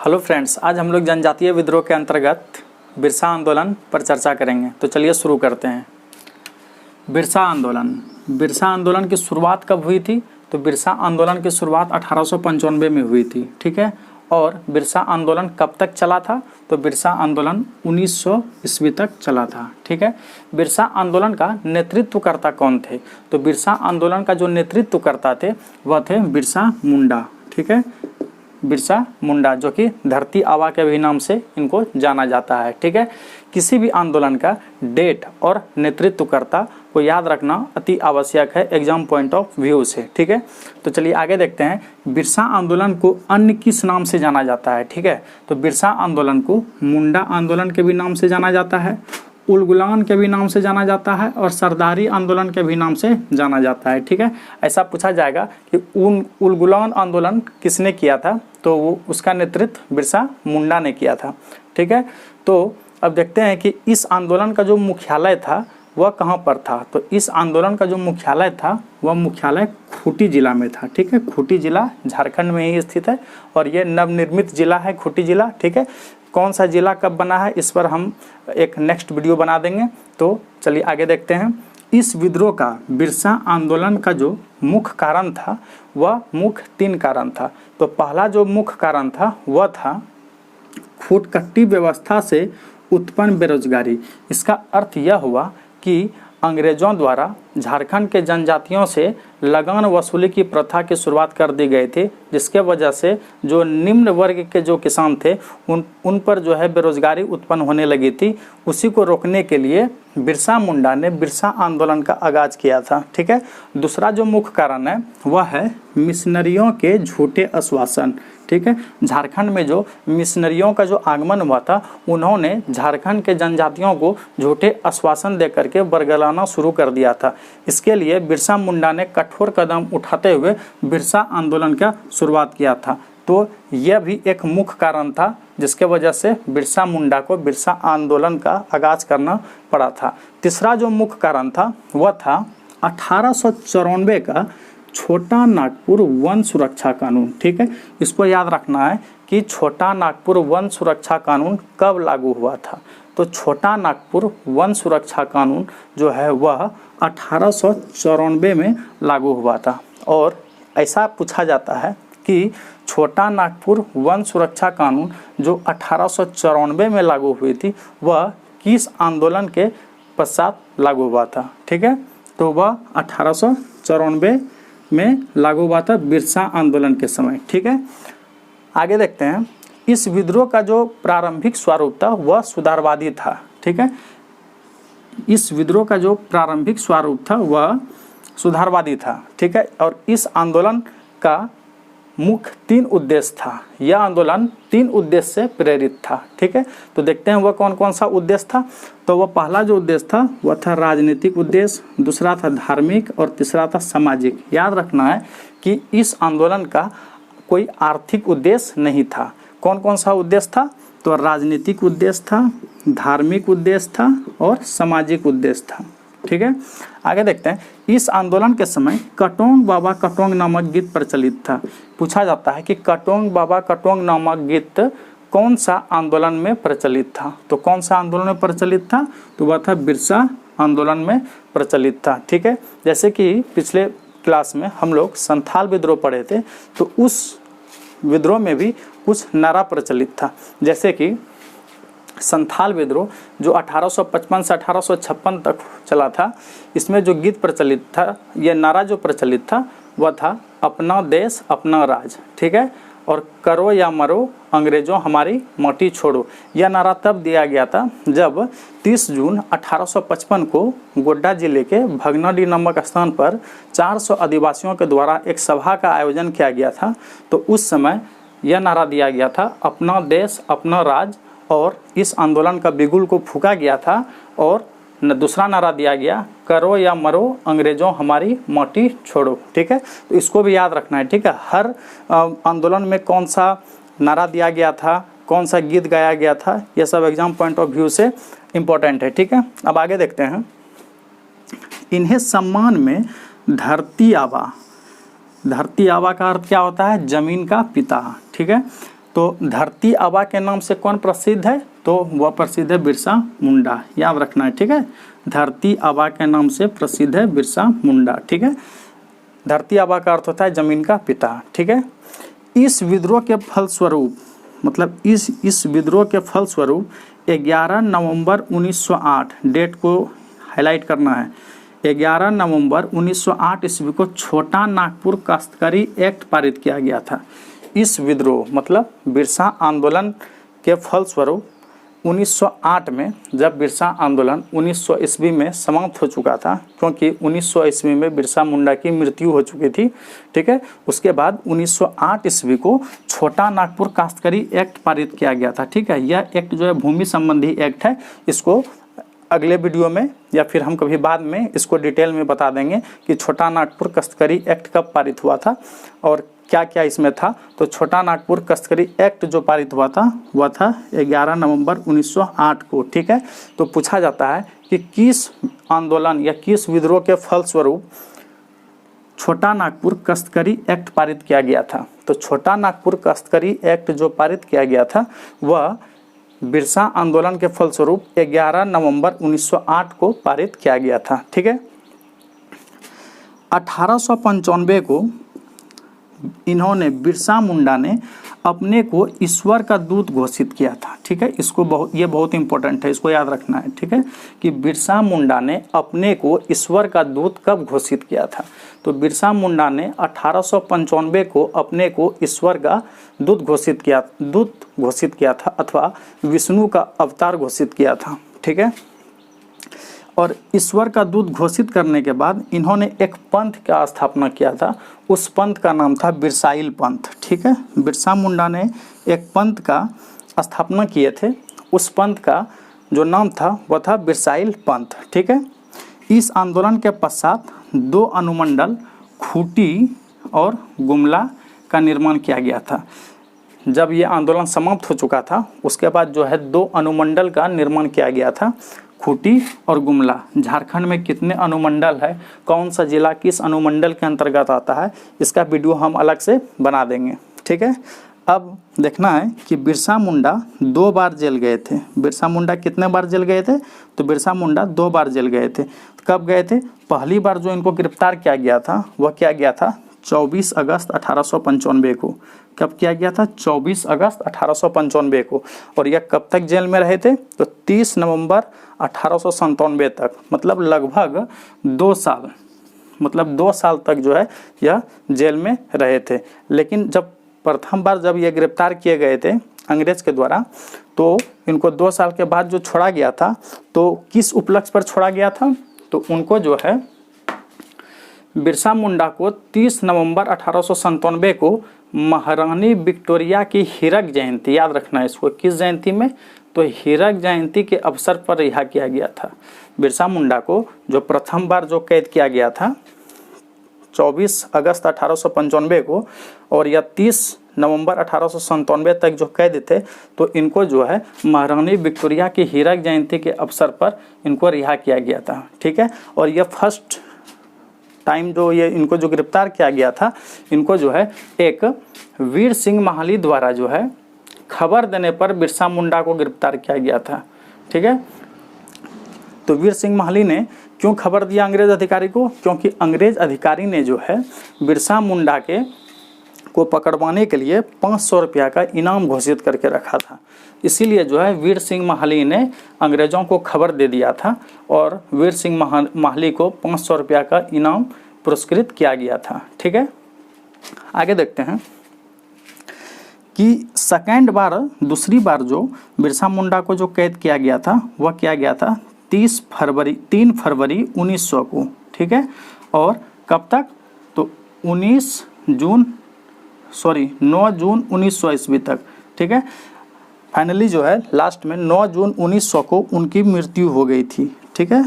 Hello friends, आज हम लोग जनजातीय विद्रोह के अंतर्गत बिरसा आंदोलन पर चर्चा करेंगे। तो चलिए शुरू करते हैं। बिरसा आंदोलन की शुरुआत कब हुई थी? तो बिरसा आंदोलन की शुरुआत 1895 में हुई थी, ठीक है। और बिरसा आंदोलन कब तक चला था? तो बिरसा आंदोलन 1900 ईस्वी तक चला था, ठीक है। बिरसा आंदोलन का नेतृत्वकर्ता कौन थे? तो बिरसा आंदोलन का जो नेतृत्वकर्ता थे वह थे बिरसा मुंडा, ठीक है। बिरसा मुंडा, जो कि धरती आबा के भी नाम से इनको जाना जाता है, ठीक है। किसी भी आंदोलन का डेट और नेतृत्वकर्ता को याद रखना अति आवश्यक है एग्जाम पॉइंट ऑफ व्यू से, ठीक है। तो चलिए आगे देखते हैं। बिरसा आंदोलन को अन्य किस नाम से जाना जाता है? ठीक है, तो बिरसा आंदोलन को मुंडा आंदोलन के भी नाम से जाना जाता है, उलगुलान के भी नाम से जाना जाता है और सरदारी आंदोलन के भी नाम से जाना जाता है, ठीक है। ऐसा पूछा जाएगा कि उलगुलान आंदोलन किसने किया था? तो वो उसका नेतृत्व बिरसा मुंडा ने किया था, ठीक है। तो अब देखते हैं कि इस आंदोलन का जो मुख्यालय था वह कहाँ पर था। तो इस आंदोलन का जो मुख्यालय था वह मुख्यालय खूंटी जिला में था, ठीक है। खूंटी जिला झारखंड में ही स्थित है और ये नवनिर्मित जिला है खूंटी जिला, ठीक है। कौन सा जिला कब बना है इस पर हम एक नेक्स्ट वीडियो बना देंगे। तो चलिए आगे देखते हैं। इस विद्रोह का बिरसा आंदोलन का जो मुख्य कारण था वह मुख्य 3 कारण था। तो पहला जो मुख्य कारण था वह था खूटकट्टी व्यवस्था से उत्पन्न बेरोजगारी। इसका अर्थ यह हुआ कि अंग्रेजों द्वारा झारखंड के जनजातियों से लगान वसूली की प्रथा की शुरुआत कर दी गई थी, जिसके वजह से जो निम्न वर्ग के जो किसान थे उन पर जो है बेरोजगारी उत्पन्न होने लगी थी। उसी को रोकने के लिए बिरसा मुंडा ने बिरसा आंदोलन का आगाज किया था, ठीक है। दूसरा जो मुख्य कारण है वह है मिशनरियों के झूठे आश्वासन, ठीक है। झारखंड में जो मिशनरियों का जो आगमन हुआ था उन्होंने झारखंड के जनजातियों को झूठे आश्वासन देकर के बरगलाना शुरू कर दिया था। इसके लिए बिरसा मुंडा ने कठोर कदम उठाते हुए बिरसा आंदोलन का शुरुआत किया था। तो यह भी एक मुख्य कारण था जिसके वजह से बिरसा मुंडा को बिरसा आंदोलन का आगाज करना पड़ा था। तीसरा जो मुख्य कारण था वह था 1894 का छोटा नागपुर वन सुरक्षा कानून, ठीक है। इसको याद रखना है कि छोटा नागपुर वन सुरक्षा कानून कब लागू हुआ था। तो छोटा नागपुर वन सुरक्षा कानून जो है वह 1894 में लागू हुआ था। और ऐसा पूछा जाता है कि छोटा नागपुर वन सुरक्षा कानून जो 1894 में लागू हुई थी वह किस आंदोलन के पश्चात लागू हुआ था, ठीक है। तो वह 1894 में लागू हुआ था बिरसा आंदोलन के समय, ठीक है। आगे देखते हैं। इस विद्रोह का जो प्रारंभिक स्वरूप था वह सुधारवादी था, ठीक है। इस विद्रोह का जो प्रारंभिक स्वरूप था वह सुधारवादी था, ठीक है। और इस आंदोलन का मुख्य 3 उद्देश्य था। यह आंदोलन 3 उद्देश्य से प्रेरित था, ठीक है। तो देखते हैं वह कौन कौन सा उद्देश्य था। तो वह पहला जो उद्देश्य था वह था राजनीतिक उद्देश्य, दूसरा था धार्मिक और तीसरा था सामाजिक। याद रखना है कि इस आंदोलन का कोई आर्थिक उद्देश्य नहीं था। कौन कौन सा उद्देश्य था? तो राजनीतिक उद्देश्य था, धार्मिक उद्देश्य था और सामाजिक उद्देश्य था, ठीक है। आगे देखते हैं। इस आंदोलन के समय कटोंग बाबा कटोंग नामक गीत प्रचलित था। पूछा जाता है कि कटोंग बाबा कटोंग नामक गीत कौन सा आंदोलन में प्रचलित था। तो कौन सा आंदोलन में प्रचलित था? तो वह था बिरसा आंदोलन में प्रचलित था, ठीक है। जैसे कि पिछले क्लास में हम लोग संथाल विद्रोह पढ़े थे, तो उस विद्रोह में भी कुछ नारा प्रचलित था। जैसे कि संथाल विद्रोह जो 1855 से 1856 तक चला था, इसमें जो गीत प्रचलित था, यह नारा जो प्रचलित था वह था अपना देश अपना राज, ठीक है। और करो या मरो अंग्रेजों हमारी माटी छोड़ो। यह नारा तब दिया गया था जब 30 जून 1855 को गोड्डा जिले के भगनाडी नामक स्थान पर 400 आदिवासियों के द्वारा एक सभा का आयोजन किया गया था। तो उस समय यह नारा दिया गया था अपना देश अपना राज, और इस आंदोलन का बिगुल को फूंका गया था। और दूसरा नारा दिया गया करो या मरो अंग्रेजों हमारी माटी छोड़ो, ठीक है। तो इसको भी याद रखना है, ठीक है। हर आंदोलन में कौन सा नारा दिया गया था, कौन सा गीत गाया गया था, यह सब एग्जाम पॉइंट ऑफ व्यू से इम्पोर्टेंट है, ठीक है। अब आगे देखते हैं। इन्हें सम्मान में धरती आबा का अर्थ क्या होता है? जमीन का पिता, ठीक है। तो धरती आबा के नाम से कौन प्रसिद्ध है? तो वह प्रसिद्ध है बिरसा मुंडा, याद रखना है, ठीक है। धरती आबा के नाम से प्रसिद्ध है बिरसा मुंडा, ठीक है। धरती आबा का अर्थ होता है जमीन का पिता, ठीक है। इस विद्रोह के फलस्वरूप, मतलब इस विद्रोह के फलस्वरूप 11 नवंबर 1908, डेट को हाईलाइट करना है, 11 नवंबर 1908 ईस्वी को छोटा नागपुर काश्तकारी एक्ट पारित किया गया था। इस विद्रोह मतलब बिरसा आंदोलन के फलस्वरूप 1908 में, जब बिरसा आंदोलन 1900 ईस्वी में समाप्त हो चुका था, क्योंकि 1900 ईस्वी में बिरसा मुंडा की मृत्यु हो चुकी थी, ठीक है। उसके बाद 1908 ईस्वी को छोटा नागपुर काश्तकारी एक्ट पारित किया गया था, ठीक है। यह एक्ट जो है भूमि संबंधी एक्ट है। इसको अगले वीडियो में या फिर हम कभी बाद में इसको डिटेल में बता देंगे कि छोटा नागपुर काश्तकारी एक्ट कब पारित हुआ था और क्या क्या इसमें था। तो छोटा नागपुर काश्तकारी एक्ट जो पारित हुआ था वह था 11 नवंबर 1908 को, ठीक है। तो पूछा जाता है कि किस आंदोलन या किस विद्रोह के फलस्वरूप छोटा नागपुर काश्तकारी एक्ट पारित किया गया था। तो छोटा नागपुर काश्तकारी एक्ट जो पारित किया गया था वह बिरसा आंदोलन के फलस्वरूप 11 नवंबर 1908 को पारित किया गया था, ठीक है। 1895 को इन्होंने, बिरसा मुंडा ने अपने को ईश्वर का दूत घोषित किया था, ठीक है। ये बहुत इंपॉर्टेंट है, इसको याद रखना है, ठीक है, कि बिरसा मुंडा ने अपने को ईश्वर का दूत कब घोषित किया था। तो बिरसा मुंडा ने 1895 को अपने को ईश्वर का दूत घोषित किया था अथवा विष्णु का अवतार घोषित किया था, ठीक है। और ईश्वर का दूत घोषित करने के बाद इन्होंने एक पंथ का स्थापना किया था। उस पंथ का नाम था बिरसाइल पंथ, ठीक है। बिरसा मुंडा ने एक पंथ का स्थापना किए थे। उस पंथ का जो नाम था वह था बिरसाइल पंथ, ठीक है। इस आंदोलन के पश्चात 2 अनुमंडल खूंटी और गुमला का निर्माण किया गया था। जब ये आंदोलन समाप्त हो चुका था उसके बाद जो है 2 अनुमंडल का निर्माण किया गया था, खूंटी और गुमला। झारखंड में कितने अनुमंडल है, कौन सा जिला किस अनुमंडल के अंतर्गत आता है, इसका वीडियो हम अलग से बना देंगे, ठीक है। अब देखना है कि बिरसा मुंडा 2 बार जेल गए थे। बिरसा मुंडा कितने बार जेल गए थे? तो बिरसा मुंडा 2 बार जेल गए थे। कब गए थे? पहली बार जो इनको गिरफ्तार किया गया था वह किया गया था 24 अगस्त 1895 को। कब किया गया था? 24 अगस्त 1895 को। और यह कब तक जेल में रहे थे? तो 30 नवंबर 1897 तक, मतलब लगभग 2 साल, मतलब 2 साल तक जो है यह जेल में रहे थे। लेकिन जब प्रथम बार जब ये गिरफ्तार किए गए थे अंग्रेज के द्वारा, तो इनको 2 साल के बाद जो छोड़ा गया था, तो किस उपलक्ष्य पर छोड़ा गया था? तो उनको जो है बिरसा मुंडा को 30 नवंबर 1897 को महारानी विक्टोरिया की हीरक जयंती, याद रखना है इसको, किस जयंती में? तो हीरक जयंती के अवसर पर रिहा किया गया था। बिरसा मुंडा को जो प्रथम बार जो कैद किया गया था 24 अगस्त 1895 को, और यह 30 नवंबर 1897 तक जो कैद थे, तो इनको जो है महारानी विक्टोरिया की हीरक जयंती के अवसर पर इनको रिहा किया गया था, ठीक है। और यह फर्स्ट टाइम जो ये इनको जो गिरफ्तार किया गया था, इनको जो है एक वीर सिंह महाली द्वारा जो है खबर देने पर बिरसा मुंडा को गिरफ्तार किया गया था, ठीक है। तो वीर सिंह महाली ने क्यों खबर दिया अंग्रेज अधिकारी को? क्योंकि अंग्रेज अधिकारी ने जो है बिरसा मुंडा को पकड़वाने के लिए 500 रुपया का इनाम घोषित करके रखा था। इसीलिए जो है वीर सिंह महाली ने अंग्रेज़ों को खबर दे दिया था और वीर सिंह महाली को 500 रुपया का इनाम पुरस्कृत किया गया था, ठीक है। आगे देखते हैं कि दूसरी बार जो बिरसा मुंडा को जो कैद किया गया था वह किया गया था 3 फरवरी 1900 को, ठीक है। और कब तक? तो 9 जून 1900 ईस्वी तक, ठीक है। फाइनली जो है लास्ट में 9 जून 1900 को उनकी मृत्यु हो गई थी, ठीक है।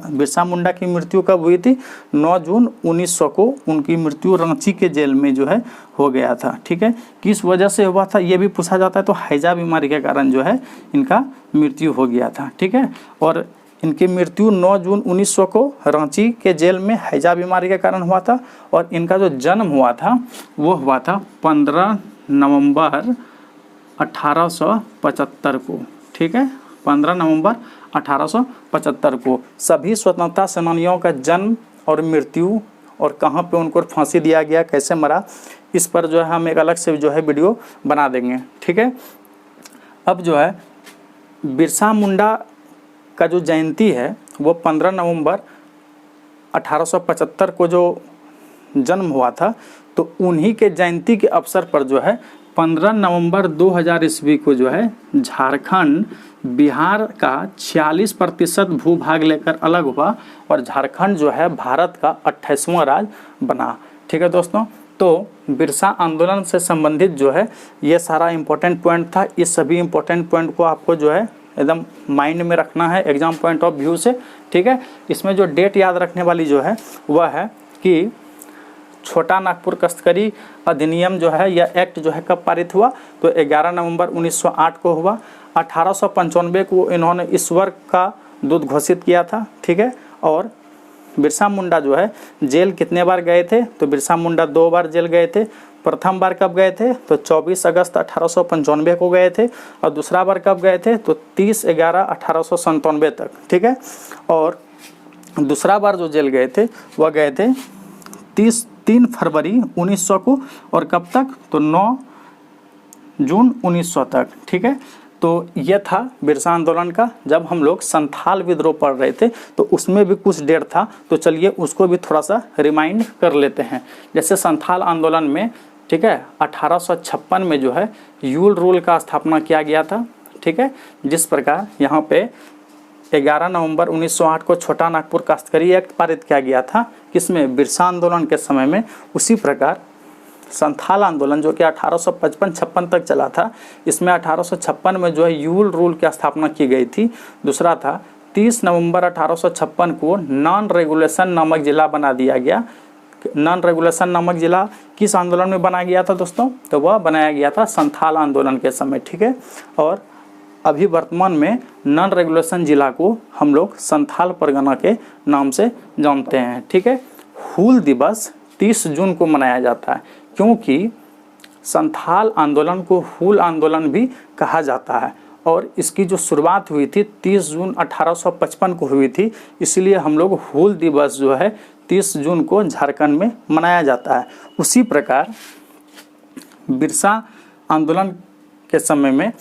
बिरसा मुंडा की मृत्यु कब हुई थी? 9 जून 1900 को उनकी मृत्यु रांची के जेल में जो है हो गया था, ठीक है। किस वजह से हुआ था ये भी पूछा जाता है। तो हैजा बीमारी के कारण जो है इनका मृत्यु हो गया था, ठीक है। और इनकी मृत्यु 9 जून 1900 को रांची के जेल में हैजा बीमारी के कारण हुआ था। और इनका जो जन्म हुआ था वो हुआ था 15 नवंबर 1875 को, ठीक है, 15 नवंबर 1875 को सभी स्वतंत्रता सेनानियों का जन्म और मृत्यु और कहाँ पे उनको फांसी दिया गया, कैसे मरा, इस पर जो है हम एक अलग से जो है वीडियो बना देंगे, ठीक है। अब जो है बिरसा मुंडा का जो जयंती है वो 15 नवंबर 1875 को जो जन्म हुआ था, तो उन्हीं के जयंती के अवसर पर जो है 15 नवंबर 2000 ईस्वी को जो है झारखंड बिहार का 46% भूभाग लेकर अलग हुआ और झारखंड जो है भारत का 28वां राज्य बना, ठीक है दोस्तों। तो बिरसा आंदोलन से संबंधित जो है ये सारा इम्पोर्टेंट पॉइंट था। इस सभी इम्पोर्टेंट पॉइंट को आपको जो है एकदम माइंड में रखना है एग्जाम पॉइंट ऑफ व्यू से, ठीक है। इसमें जो डेट याद रखने वाली जो है वह है कि छोटा नागपुर तस्करी अधिनियम जो है यह एक्ट जो है कब पारित हुआ, तो 11 नवंबर 1908 को हुआ। 1895 को इन्होंने ईश्वर का दूत घोषित किया था, ठीक है। और बिरसा मुंडा जो है जेल कितने बार गए थे, तो बिरसा मुंडा 2 बार जेल गए थे। प्रथम बार कब गए थे, तो 24 अगस्त 1895 को गए थे और दूसरा बार कब गए थे, तो 30/11/1897 तक, ठीक है। और दूसरा बार जो जेल गए थे वह गए थे 3 फरवरी 1900 को और कब तक, तो 9 जून 1900 तक, ठीक है। तो यह था बिरसा आंदोलन का। जब हम लोग संथाल विद्रोह पढ़ रहे थे तो उसमें भी कुछ डेट था, तो चलिए उसको भी थोड़ा सा रिमाइंड कर लेते हैं। जैसे संथाल आंदोलन में, ठीक है, 1856 में जो है यूल रूल का स्थापना किया गया था, ठीक है। जिस प्रकार यहाँ पे 11 नवंबर 1908 को छोटा नागपुर काश्तकरी एक्ट पारित किया गया था, किसमें, बिरसा आंदोलन के समय में। उसी प्रकार संथाल आंदोलन जो कि 1855-56 तक चला था, इसमें 1856 में जो है यूल रूल की स्थापना की गई थी। दूसरा था 30 नवंबर 1856 को नॉन रेगुलेशन नामक जिला बना दिया गया। नॉन रेगुलेशन नामक जिला किस आंदोलन में बनाया गया था दोस्तों, तो वह बनाया गया था संथाल आंदोलन के समय, ठीक है। और अभी वर्तमान में नॉन रेगुलेशन जिला को हम लोग संथाल परगना के नाम से जानते हैं, ठीक है। हूल दिवस 30 जून को मनाया जाता है, क्योंकि संथाल आंदोलन को हूल आंदोलन भी कहा जाता है और इसकी जो शुरुआत हुई थी 30 जून 1855 को हुई थी, इसलिए हम लोग हूल दिवस जो है 30 जून को झारखंड में मनाया जाता है। उसी प्रकार बिरसा आंदोलन के समय में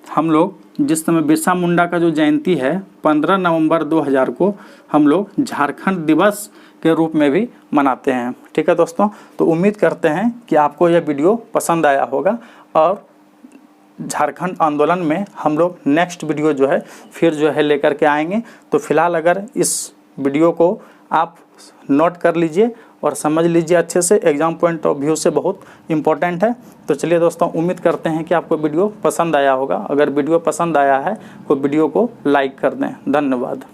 हम लोग, जिस समय बिरसा मुंडा का जो जयंती है 15 नवंबर 2000 को हम लोग झारखंड दिवस के रूप में भी मनाते हैं, ठीक है दोस्तों। तो उम्मीद करते हैं कि आपको यह वीडियो पसंद आया होगा और झारखंड आंदोलन में हम लोग नेक्स्ट वीडियो जो है फिर जो है लेकर के आएंगे। तो फिलहाल अगर इस वीडियो को आप नोट कर लीजिए और समझ लीजिए अच्छे से, एग्जाम पॉइंट ऑफ व्यू से बहुत इंपॉर्टेंट है। तो चलिए दोस्तों, उम्मीद करते हैं कि आपको वीडियो पसंद आया होगा। अगर वीडियो पसंद आया है तो वीडियो को लाइक कर दें। धन्यवाद।